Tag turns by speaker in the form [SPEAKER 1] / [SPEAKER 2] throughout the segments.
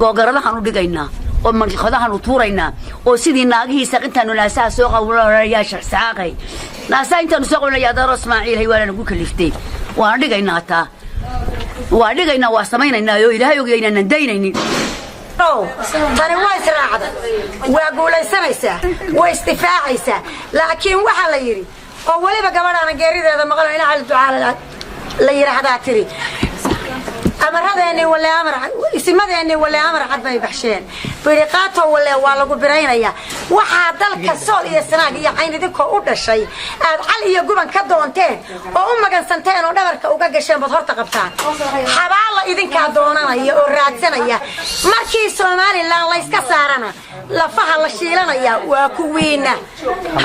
[SPEAKER 1] googaradahan u dhigaynaa oo manqadahan u tuuraynaa oo sidii naagihiisa intaanu naasaha soo qawlanayaa saaqay naasaha intaanu soo qawlanayaa daro Ismaaciil hay walaana ku kaliftay waan dhigaynaa taa waa dhigaynaa waa samaynaynaa oo Ilaahay ogeynaa daynaynin
[SPEAKER 2] tani waa israacada waa guulaysanaysaa waa istifaacisaa laakiin waxa la yiri oo waliba gabadhaana geerideeda maqlo in cali ducaala la yiraahdaa tiri أمرهذا ولا أمر اسمه ولا أمر عد ما يبحشين بريقاته ولا قبرينيا وحادلك الصول يا سناق يا عيني ذيك أودا شيء علي يجوبن كدونتين وأم كان سنتين ودبرك وجاكشين بظهر تقبتان حبالله إذن كدونا يا وراتنا يا مركي سومالي لا الله يسكسرنا لا فهل الشيلنا يا وكوينا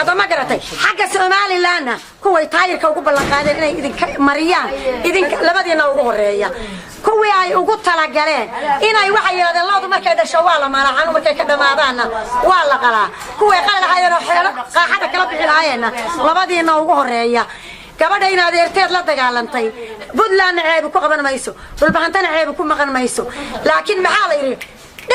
[SPEAKER 2] هذا ما قرأتي حق سومالي لنا كوي تاير كوكب القادر إذن مريان إذن لبدينا وقوريا كوي أي وقلت على جلين إن أي واحد هذا الله ما كذا شواله ما رحنا ما كذا ما ضعنا والله قلا كوي قال هاي روح قاعدة كلام بالعينة لبدينا وقوريا كبدينا ديرتير لا دجالنتي بدلنا عيب كوكبنا ما يسو بالبحنتنا عيب كوم مغن ما يسو لكن محالي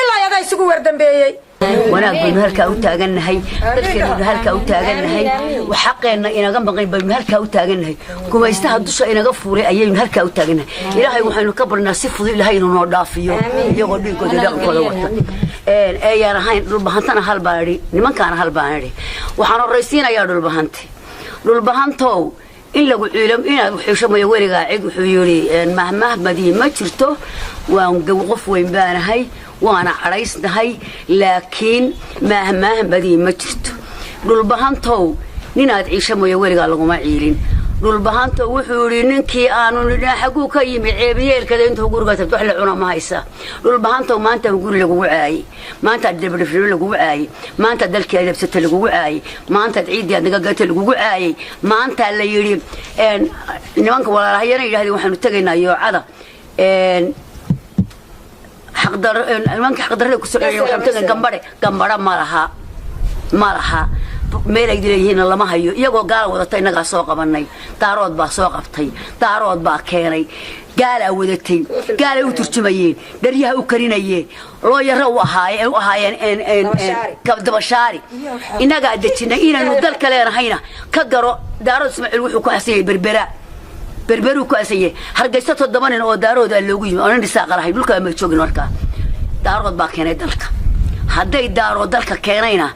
[SPEAKER 2] إلا يا ذا يسوق وردن بيجي
[SPEAKER 1] ونقول بمهلكة أوتاجنا هاي تذكر بمهلكة أوتاجنا هاي وحقنا إن جنب غير بمهلكة أوتاجنا هاي كم يستهد الشيء إن غفوري أي مهلكة أوتاجنا إلهي وحنا كبرنا صفر إلهي نضافيه يقول لي كذا كذا أي أنا هاي ربحتنا هالباري نما كان هالباري وحنا الرئيسين يا ربحنتو إلا قلهم إنا وحوش ما يوري قاعد وحيوري مهما بدي ما شرته وانقف وين بان هاي وأنا عريس هاي لكن مهما بدي ما شرته ربحنتو نينا تعيش ما يوري قالوا ما عيلين ربحنتو وحوري ننكي أنا نحكوا كيم عيبيل كذا أنتوا قرقة تفتح لعنا ما هيسا ربحنتو ما أنت بقول لك وعاي ما أنت تدبر في لك وعاي ما أنت دلك إذا بست لك وعاي ما أنت تعيد يا دقات لك وعاي ما أنت اللي يري إن نمانك ولا هينا يهدي وحنا تجينا يعذا إن حقدر نمانك حقدر لك سؤال وحنا تجينا جنبرة ما لها ميلك دليهنا لما هيو يجوا قالوا وذا تينا سوق بناي تارود بسوق بتي تارود باكيني قالوا وذتي قالوا وترتميين دريها وكرينيه لو يروى هاي إن كبد بشاري إن قاعد تشينا إن ندل كلنا هينا كجرو دارود اسمع الوحي كاسي بربرو كاسي هرجستة الضمان إنه دارود اللوجي أنا نساق راح يقول كلام يشوفون وركا دارود باكيني دلك هذا دارود دلك كينينا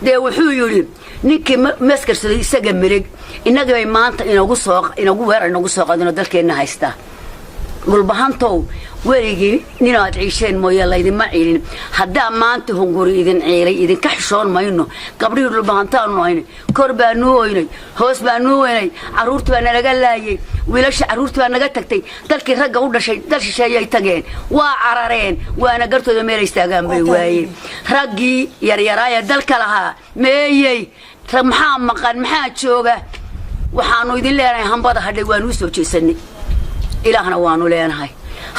[SPEAKER 1] ده وحيوري نيكي مسكر سجى مريج إنك جاي مانت إنه وير إنه دلك إنه هيستا والبهانتو وريجي نينا تعيشين مويا الله إذا ما عيلين هذا مانت هنقول إذن عيلي إذن كحشون ما إنه قبل البهانتان نوعين كربان نوعين هوس بانوعين عرورت بنا رجلاي ولاش عرورت بنا جتكتي دلك رجع ولا شيء دلك شيء يتجين وعررين وأنا قرت ذا مير يستجام بيواي رجي يرايا دلك لها مايي محام مقال محات شوجة وحانو يدين لنا هم بعض هذا وانوسو تيسني إلهنا وانو لنا هاي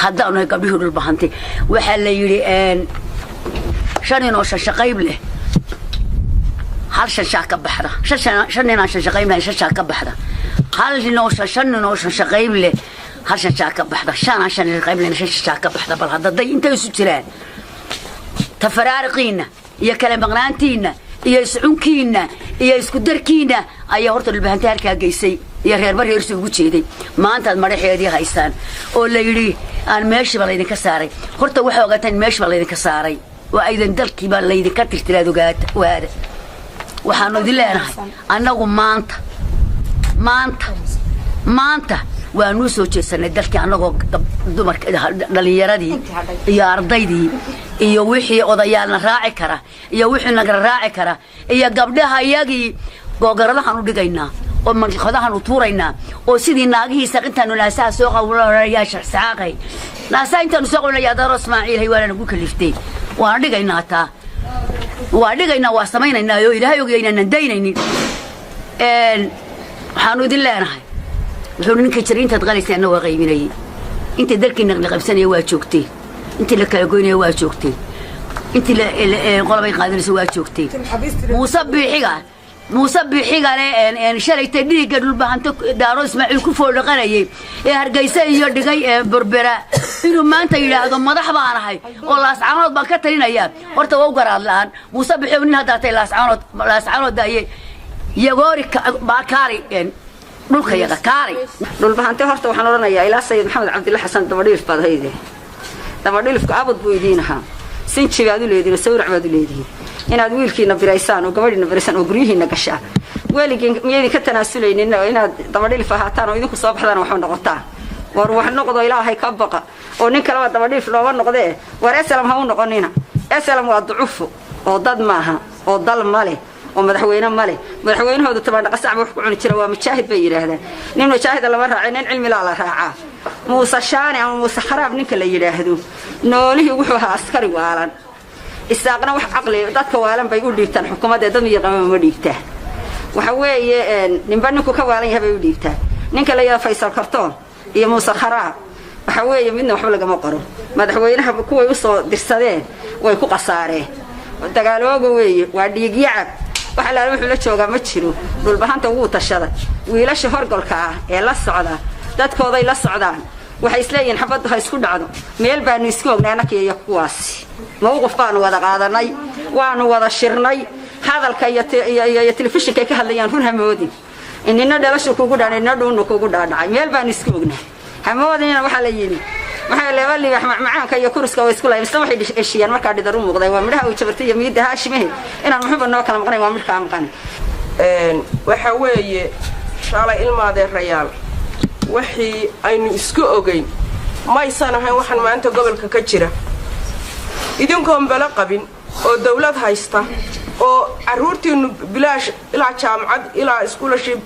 [SPEAKER 1] هذا أنا قبله البحنتي وحلا يري أن شنو شقيب له هل شاك بحرة شنو شقيب له شاك بحرة هل شنو شقيب له هل شاك بحرة عشان شقيب له شاك بحرة بل هذا ضي أنت يسوتلان تفرارقينا يا كلام بغنانتينا يا سعونكينا يا اسكدركينا أي هرت البحنتي هالك جيسي يا غير بري يرسل وجهي ما أنت المريح يدي هايستان ولا يري أنا ماشي بالله كساري هرت واحد وقتين ماشي بالله كساري وأيضا دلكي بالله كتر تلادو قات وهذا وحنو ذي لنا أنا ما أنت ونوسو جسنا دلكي أنا دمر دليردي يا أرضيدي يا وحي وضيعنا راعي كرا يا وحي نقر راعي كرا يا قبلها يجي قاقرنا حنو دقينا ومن خدها نطورينا وسيدي ناقي سقنت إنه ناسا سوق ولا يا ساقي ناسا أنت نسوق ولا يا دار إسماعيل هي ولا نقول كلفتي وأرجعنا تا وأرجعنا واسمينا إنه إلهي يجينا ندينني حنود الله نحن وحنون كترين تتغلس أنه وغيبيني أنت ذلك إنك قبسني واجوكتي أنت لك يقولني واجوكتي أنت قلبي قادر سوى واجوكتي مصبحي قال إن شري تدري قالوا بهانتك دارو اسماعيل كفور لقناي هرجيسة يردقي بربرة inuu maanta yiraahdo madax baan ahay oo laascaanood baan ka talinaya horta waa garaad laan Muuse bixi nin hadaatay laascaanood daayay yagoori baakaari dhulka yaga kaari
[SPEAKER 3] dhulbahante horta waxaan oranayaa ilaa Sayid Maxamed Cabdulla Xasan dabadhiif baad hayde dabadhiifka abad buu idiinaha sinjigaadu leedina sawir baad leedihiin inaad wiilkiina biraysaan oo gabadhiina biraysaan oo guryihiina gashaa weligeen miyay ka tanaasulaynin inaad dabadhiif ahaataan oo idinku soo baxdaan waxa noqotaa war wax noqdo Ilaahay ka baqa oo nin kale dabadhiif looga noqdee war asalaam ha u noqonina asalaam waa ducufo oo dad maaha oo dal male oo madaxweynahooda tabaan qasac wax ku cuni jira waa mujaahid bay yiraahdaan nin mujaahid lama raacin in cilmi la raacaa Muuse Shaani ama Muuse Kharaab ninka la yiraahdo noolihii wuxuu ahaa askari waalan isaaqna wax aqli dadka waalan bay u dhiibtaan xukuumadda dad yaqaan ma dhiibtaa waxa weeye ninba ninku ka waalan yahay bay u dhiibtaa ninka la yaa Faysal Kartoon iyo Muuse Kharaab waxa weeye midna waxba laga ma qoro madaxweynaha kuwa u soo dirsadeen way ku qasaareen dagaalooga weeye waa dhiigyacab waxa la wuxuu la joogaa ma jiro dhulbahanta ugu tashada wiilasha horgolka ah ee la socda dadkooday la socdaan waxay isleeyihiin xabadu ha isku dhacdo meel baan isku ognaana kiyo kuwaasi mowqif baan wada qaadanay waanu wada shirnay hadalka iyo telefishinka ka hadlayaan run hamoodin inina dhalasho kugu dhaanayna dhuunu kugu dhaadhacay meel baan isku ognaa hamoodina waxa la yiri waxa leebali wax macaanka iyo kurska way isku laayeen waxay dhishiyaan marka dhidar u muuqday waa midhaha uu jabartay iyo miida haashimay inaan muxuu noo kala maqnay waa midka maqan
[SPEAKER 4] waxa weeye shalay ilmaade rayaal wixii aynu isku ogeyn ma aysan ahayn waxaan maanta gobolka ka jira idinkoon bala qabin oo dawlad haysta oo caruurtiinu bilaash ilaa jaamacad ilaa iskuulashib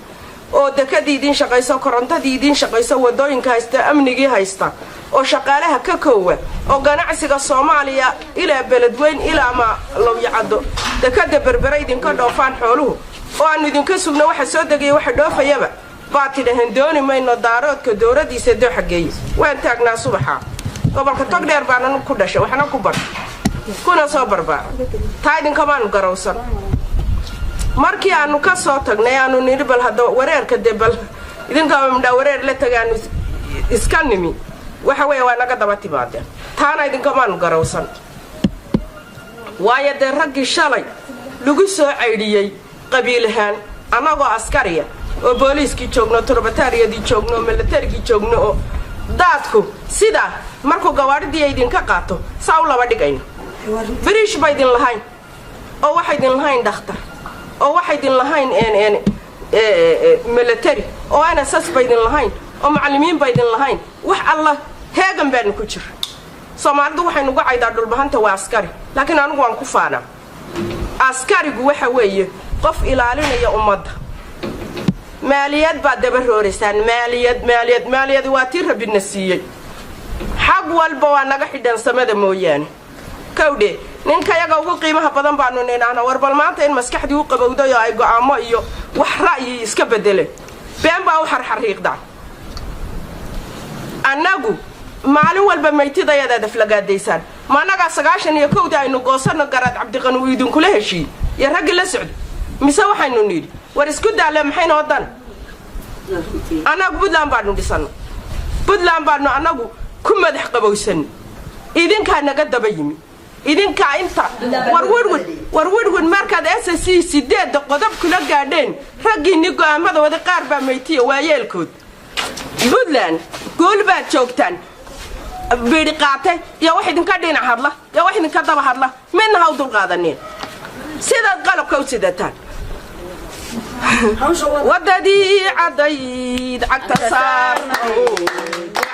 [SPEAKER 4] oo dekadii idin shaqayso korontadii idin shaqayso wadooyinka haysta amnigii haysta oo shaqaalaha ka koowa oo ganacsiga Soomaaliya ilaa beledweyn ilaa ma Lowyacado dekada berbera idinka dhoofaan xooluhu oo aan idinka sugna waxa soo degay waxa dhoofayaba baatidhahan dooni mayno daaroodka dowladiisa doo xageey waan taagnaa subaxa gobolka Togdheer baan ku dhashay waxna ku bar kuna soo barbaar taydin kamaan garowsan markii aanu ka soo tagnay aanu niribal hada wareerka debal idinka ma wareer la tagaan iska nimi waxa weey waa naga daba timaadeen taana idinka maan garowsan waaya de raggi shalay lagu soo ceydiyay qabiilahan anagoo askariya oo booliiskii joogno turbataariyadii joogno militariga joogno oo daadku sida markuu gawaadhidii idinka qaato saaw laba dhigayna bariish bay idin lahayn oo waxay idin lahayn dhakhtar oo waxay idin lahayn military oo ana sas bay idin lahayn oo macallimiin bay idin lahayn wax Allah heegan baan ku jir Soomaalidu waxay nugu caydaa dhulbahanta waa askari laakiin anigu waan ku faana askarigu waxa weeye qof ilaalinaya ummadda maaliyad baa daba rooraysan maaliyad waa tii rabina siiyay xaq walba waa naga xidhan samada mooyaan kawdhe ninka yaga ugu qiimaha badan baanu neenaana warbal maanta in maskaxdii u qabowday oo ay go'aamo iyo wax ra'yi iska bedeleen been baa u xarxariiqda anagu maalin walba maytidayada daflagaadaysan ma anaga 91 aynu goosano garaad Cabdiqani uu idin kula heshii ya rag la socdo mise waxaynu niidi war isku daale maxayna wadan anagu Puntland baanu dhisano Puntland baanu anagu ku madax qabowsan idinka naga daba yimi idinka inta warwad markaad SSC 8 qodob kula gaadheen raggiini go'aamada wada qaar baa maytiyo waayeelkood Puntland gool baa joogtaan beeri qaatay ya wax idinka dhinac hadla ya wax idinka daba hadla midna ha u dul qaadaneen sida qalabka u sidataan wadadii cadayd cagta saarno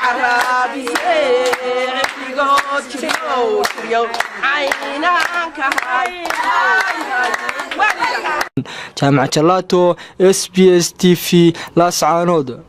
[SPEAKER 4] عربي
[SPEAKER 5] جامعة جلاتو SBS TV لاسعانود